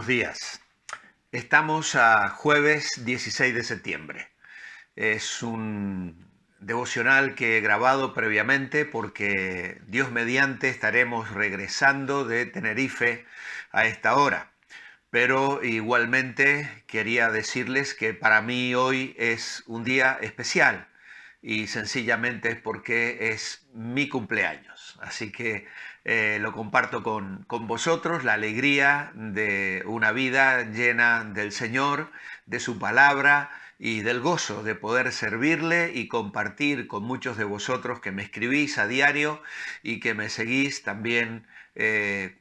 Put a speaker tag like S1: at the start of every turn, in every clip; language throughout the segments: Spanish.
S1: días. Estamos a jueves 16 de septiembre. Es un devocional que he grabado previamente porque Dios mediante estaremos regresando de Tenerife a esta hora. Pero igualmente quería decirles que para mí hoy es un día especial y sencillamente es porque es mi cumpleaños. Así que lo comparto con vosotros, la alegría de una vida llena del Señor, de su palabra y del gozo de poder servirle y compartir con muchos de vosotros que me escribís a diario y que me seguís también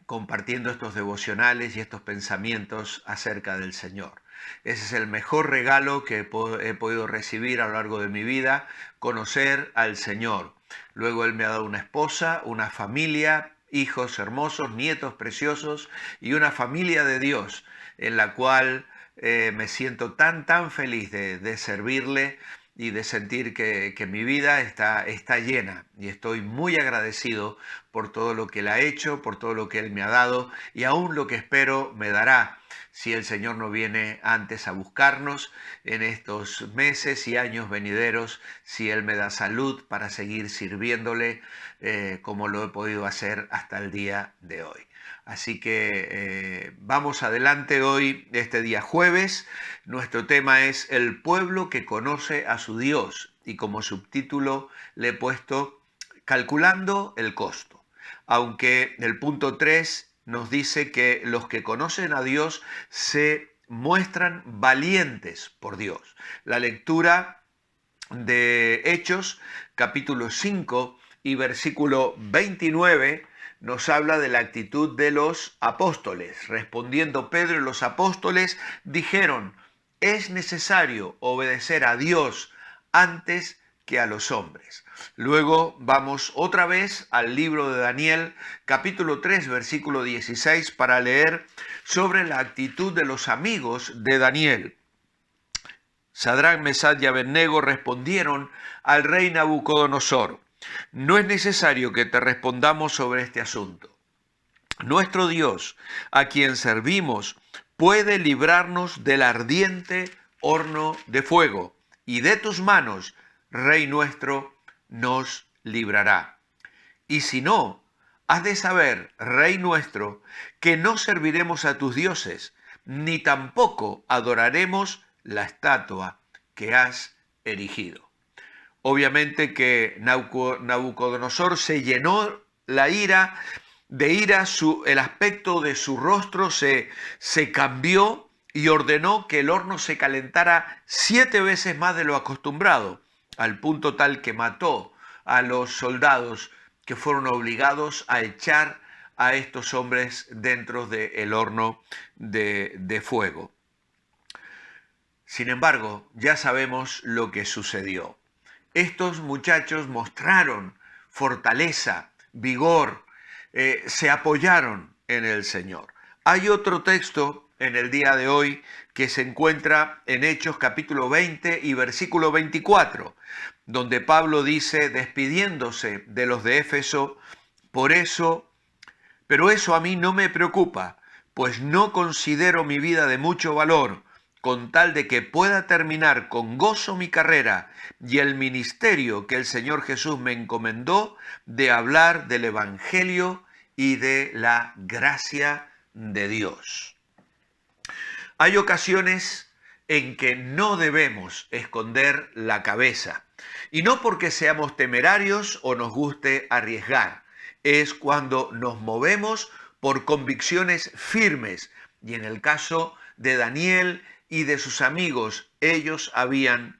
S1: compartiendo estos devocionales y estos pensamientos acerca del Señor. Ese es el mejor regalo que he podido recibir a lo largo de mi vida, conocer al Señor. Luego Él me ha dado una esposa, una familia, hijos hermosos, nietos preciosos y una familia de Dios en la cual me siento tan feliz de servirle y de sentir que mi vida está llena y estoy muy agradecido por todo lo que Él ha hecho, por todo lo que Él me ha dado y aún lo que espero me dará si el Señor no viene antes a buscarnos en estos meses y años venideros, si Él me da salud para seguir sirviéndole como lo he podido hacer hasta el día de hoy. Así que vamos adelante hoy, este día jueves. Nuestro tema es el pueblo que conoce a su Dios y como subtítulo le he puesto calculando el costo. Aunque el punto 3 nos dice que los que conocen a Dios se muestran valientes por Dios. La lectura de Hechos, capítulo 5 y versículo 29, nos habla de la actitud de los apóstoles. Respondiendo Pedro y los apóstoles dijeron, es necesario obedecer a Dios antes que a los hombres. Luego vamos otra vez al libro de Daniel, capítulo 3, versículo 16, para leer sobre la actitud de los amigos de Daniel. Sadrac, Mesach y Abednego respondieron al rey Nabucodonosor, no es necesario que te respondamos sobre este asunto. Nuestro Dios, a quien servimos, puede librarnos del ardiente horno de fuego, y de tus manos, Rey nuestro, nos librará. Y si no, has de saber, Rey nuestro, que no serviremos a tus dioses, ni tampoco adoraremos la estatua que has erigido. Obviamente que Nabucodonosor se llenó de ira, el aspecto de su rostro se cambió y ordenó que el horno se calentara 7 veces más de lo acostumbrado, al punto tal que mató a los soldados que fueron obligados a echar a estos hombres dentro del horno de fuego. Sin embargo, ya sabemos lo que sucedió. Estos muchachos mostraron fortaleza, vigor, se apoyaron en el Señor. Hay otro texto en el día de hoy que se encuentra en Hechos capítulo 20 y versículo 24, donde Pablo dice, despidiéndose de los de Éfeso, pero eso a mí no me preocupa, pues no considero mi vida de mucho valor, con tal de que pueda terminar con gozo mi carrera y el ministerio que el Señor Jesús me encomendó de hablar del Evangelio y de la gracia de Dios. Hay ocasiones en que no debemos esconder la cabeza, y no porque seamos temerarios o nos guste arriesgar, es cuando nos movemos por convicciones firmes, y en el caso de Daniel y de sus amigos, ellos habían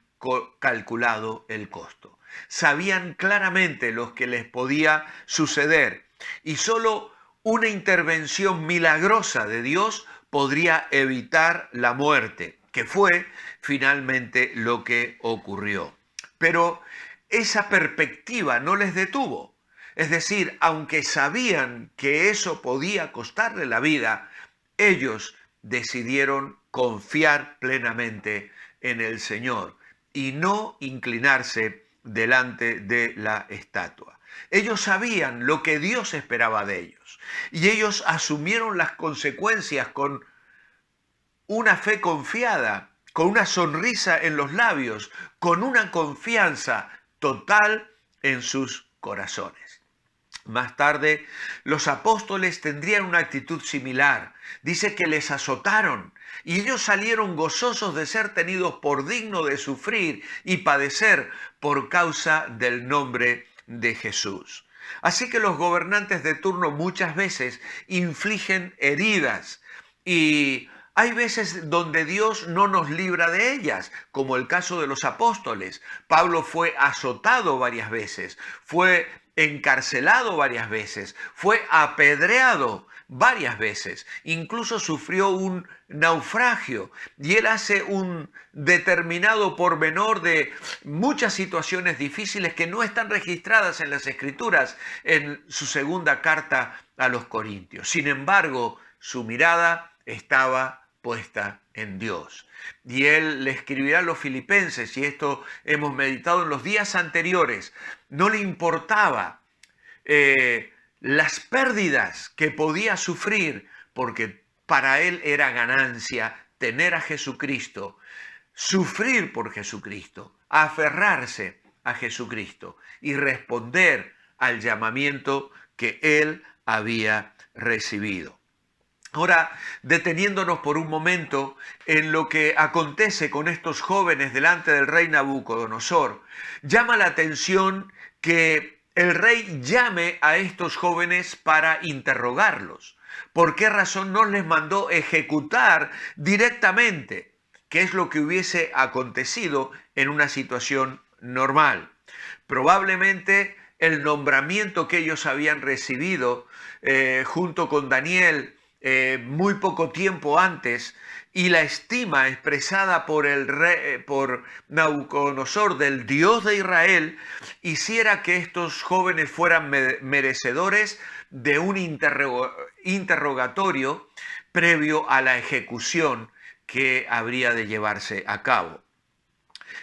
S1: calculado el costo. Sabían claramente lo que les podía suceder y solo una intervención milagrosa de Dios podría evitar la muerte, que fue finalmente lo que ocurrió. Pero esa perspectiva no les detuvo. Es decir, aunque sabían que eso podía costarle la vida, ellos decidieron confiar plenamente en el Señor y no inclinarse delante de la estatua. Ellos sabían lo que Dios esperaba de ellos y ellos asumieron las consecuencias con una fe confiada, con una sonrisa en los labios, con una confianza total en sus corazones. Más tarde, los apóstoles tendrían una actitud similar. Dice que les azotaron y ellos salieron gozosos de ser tenidos por digno de sufrir y padecer por causa del nombre de Jesús. Así que los gobernantes de turno muchas veces infligen heridas y hay veces donde Dios no nos libra de ellas, como el caso de los apóstoles. Pablo fue azotado varias veces, fue encarcelado varias veces, fue apedreado varias veces, incluso sufrió un naufragio y él hace un determinado pormenor de muchas situaciones difíciles que no están registradas en las Escrituras en su segunda carta a los Corintios. Sin embargo, su mirada estaba puesta en Dios. Y él le escribirá a los filipenses, y esto hemos meditado en los días anteriores, no le importaba las pérdidas que podía sufrir, porque para él era ganancia tener a Jesucristo, sufrir por Jesucristo, aferrarse a Jesucristo y responder al llamamiento que él había recibido. Ahora, deteniéndonos por un momento en lo que acontece con estos jóvenes delante del rey Nabucodonosor, llama la atención que el rey llame a estos jóvenes para interrogarlos. ¿Por qué razón no les mandó ejecutar directamente? ¿Qué es lo que hubiese acontecido en una situación normal? Probablemente el nombramiento que ellos habían recibido junto con Daniel muy poco tiempo antes, y la estima expresada por Nabucodonosor del Dios de Israel hiciera que estos jóvenes fueran merecedores de un interrogatorio previo a la ejecución que habría de llevarse a cabo.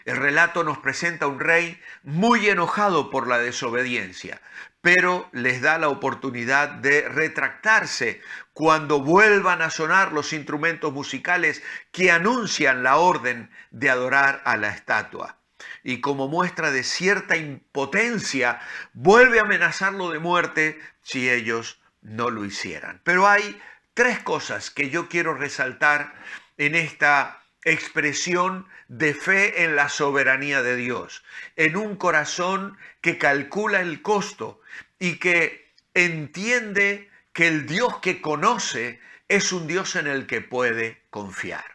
S1: El relato nos presenta a un rey muy enojado por la desobediencia, pero les da la oportunidad de retractarse cuando vuelvan a sonar los instrumentos musicales que anuncian la orden de adorar a la estatua. Y como muestra de cierta impotencia, vuelve a amenazarlo de muerte si ellos no lo hicieran. Pero hay tres cosas que yo quiero resaltar en esta expresión de fe en la soberanía de Dios, en un corazón que calcula el costo y que entiende que el Dios que conoce es un Dios en el que puede confiar.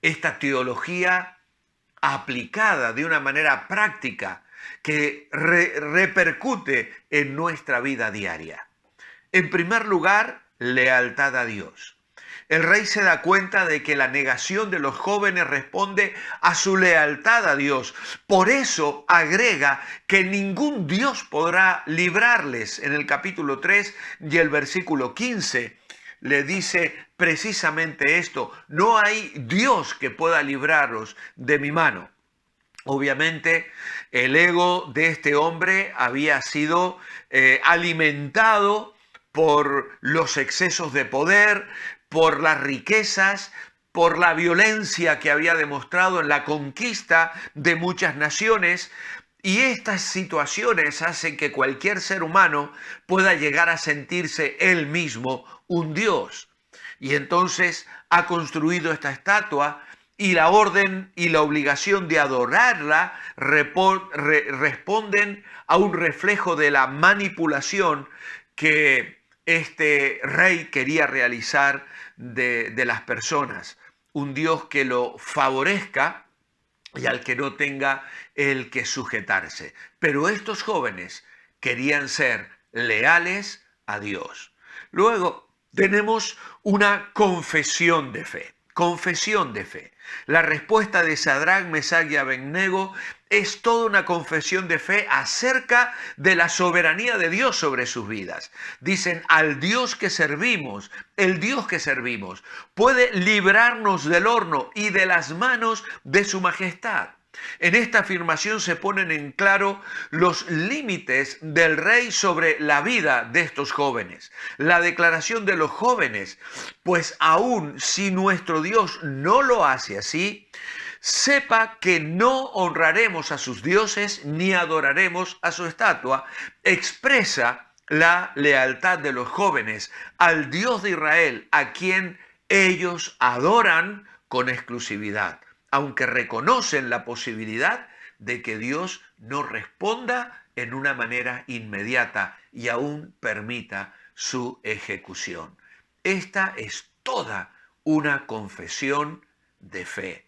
S1: Esta teología aplicada de una manera práctica que repercute en nuestra vida diaria. En primer lugar, lealtad a Dios. El rey se da cuenta de que la negación de los jóvenes responde a su lealtad a Dios. Por eso agrega que ningún Dios podrá librarles. En el capítulo 3 y el versículo 15 le dice precisamente esto: no hay Dios que pueda librarlos de mi mano. Obviamente, el ego de este hombre había sido alimentado por los excesos de poder, por las riquezas, por la violencia que había demostrado en la conquista de muchas naciones, y estas situaciones hacen que cualquier ser humano pueda llegar a sentirse él mismo un Dios. Y entonces ha construido esta estatua, y la orden y la obligación de adorarla responden a un reflejo de la manipulación que este rey quería realizar de las personas. Un Dios que lo favorezca y al que no tenga el que sujetarse. Pero estos jóvenes querían ser leales a Dios. Luego tenemos una confesión de fe. Confesión de fe. La respuesta de Sadrac, Mesach y Abednego es toda una confesión de fe acerca de la soberanía de Dios sobre sus vidas. Dicen: al Dios que servimos, el Dios que servimos, puede librarnos del horno y de las manos de su majestad. En esta afirmación se ponen en claro los límites del rey sobre la vida de estos jóvenes. La declaración de los jóvenes, pues aún si nuestro Dios no lo hace así, sepa que no honraremos a sus dioses ni adoraremos a su estatua, expresa la lealtad de los jóvenes al Dios de Israel, a quien ellos adoran con exclusividad, aunque reconocen la posibilidad de que Dios no responda en una manera inmediata y aún permita su ejecución. Esta es toda una confesión de fe.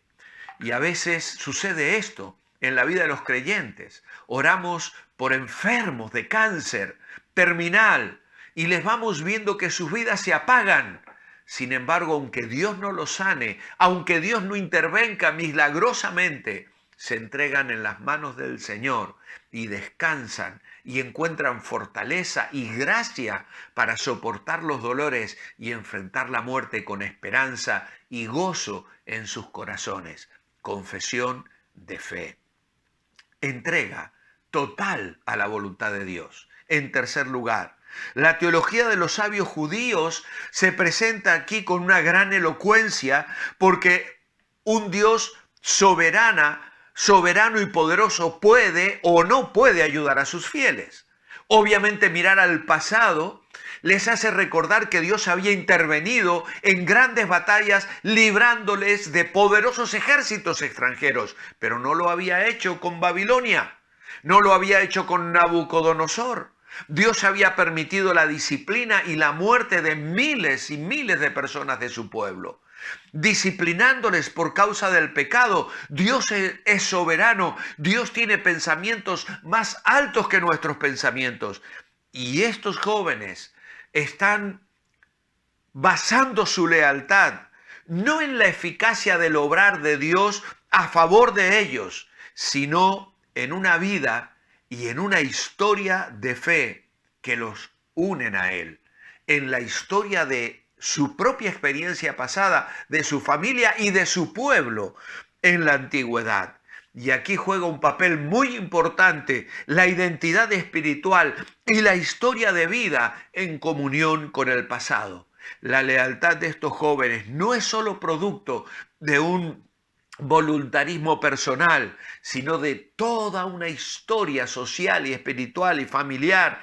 S1: Y a veces sucede esto en la vida de los creyentes. Oramos por enfermos de cáncer terminal y les vamos viendo que sus vidas se apagan. Sin embargo, aunque Dios no los sane, aunque Dios no intervenga milagrosamente, se entregan en las manos del Señor y descansan y encuentran fortaleza y gracia para soportar los dolores y enfrentar la muerte con esperanza y gozo en sus corazones. Confesión de fe. Entrega total a la voluntad de Dios. En tercer lugar, la teología de los sabios judíos se presenta aquí con una gran elocuencia porque un Dios soberano y poderoso puede o no puede ayudar a sus fieles. Obviamente mirar al pasado les hace recordar que Dios había intervenido en grandes batallas librándoles de poderosos ejércitos extranjeros, pero no lo había hecho con Babilonia, no lo había hecho con Nabucodonosor. Dios había permitido la disciplina y la muerte de miles y miles de personas de su pueblo, disciplinándoles por causa del pecado. Dios es soberano, Dios tiene pensamientos más altos que nuestros pensamientos. Y estos jóvenes están basando su lealtad no en la eficacia del obrar de Dios a favor de ellos, sino en una vida y en una historia de fe que los unen a Él, en la historia de su propia experiencia pasada, de su familia y de su pueblo en la antigüedad. Y aquí juega un papel muy importante la identidad espiritual y la historia de vida en comunión con el pasado. La lealtad de estos jóvenes no es solo producto de un voluntarismo personal, sino de toda una historia social y espiritual y familiar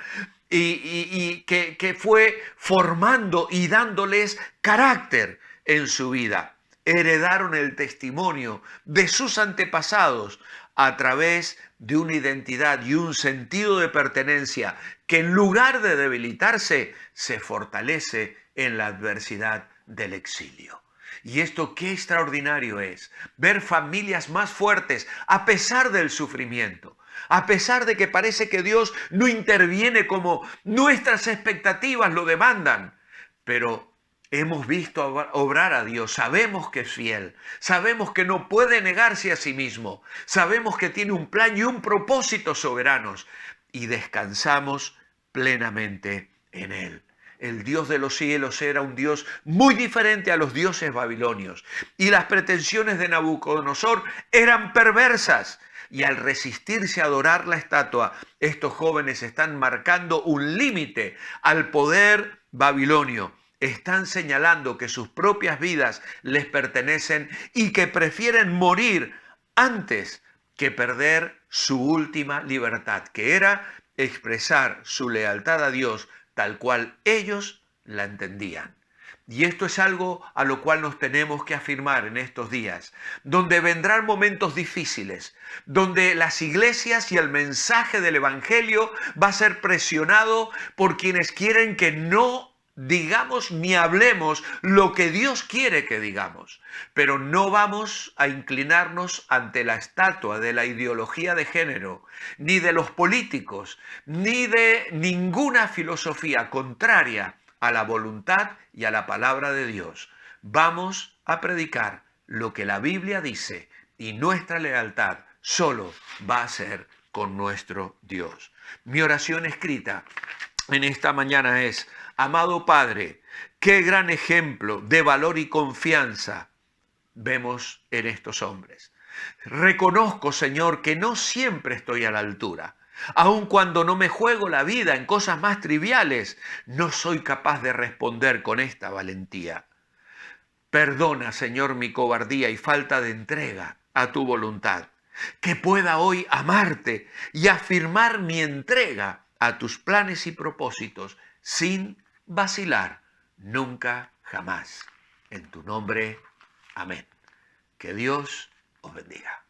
S1: y que fue formando y dándoles carácter en su vida. Heredaron el testimonio de sus antepasados a través de una identidad y un sentido de pertenencia que en lugar de debilitarse, se fortalece en la adversidad del exilio. Y esto qué extraordinario es, ver familias más fuertes a pesar del sufrimiento, a pesar de que parece que Dios no interviene como nuestras expectativas lo demandan, pero hemos visto obrar a Dios, sabemos que es fiel, sabemos que no puede negarse a sí mismo, sabemos que tiene un plan y un propósito soberanos y descansamos plenamente en Él. El Dios de los cielos era un Dios muy diferente a los dioses babilonios y las pretensiones de Nabucodonosor eran perversas. Y al resistirse a adorar la estatua, estos jóvenes están marcando un límite al poder babilonio. Están señalando que sus propias vidas les pertenecen y que prefieren morir antes que perder su última libertad, que era expresar su lealtad a Dios tal cual ellos la entendían. Y esto es algo a lo cual nos tenemos que afirmar en estos días, donde vendrán momentos difíciles, donde las iglesias y el mensaje del Evangelio va a ser presionado por quienes quieren que no digamos ni hablemos lo que Dios quiere que digamos. Pero no vamos a inclinarnos ante la estatua de la ideología de género, ni de los políticos, ni de ninguna filosofía contraria a la voluntad y a la palabra de Dios. Vamos a predicar lo que la Biblia dice y nuestra lealtad solo va a ser con nuestro Dios. Mi oración escrita en esta mañana es: amado Padre, qué gran ejemplo de valor y confianza vemos en estos hombres. Reconozco, Señor, que no siempre estoy a la altura. Aun cuando no me juego la vida en cosas más triviales, no soy capaz de responder con esta valentía. Perdona, Señor, mi cobardía y falta de entrega a tu voluntad. Que pueda hoy amarte y afirmar mi entrega a tus planes y propósitos sin vacilar nunca jamás. En tu nombre, amén. Que Dios os bendiga.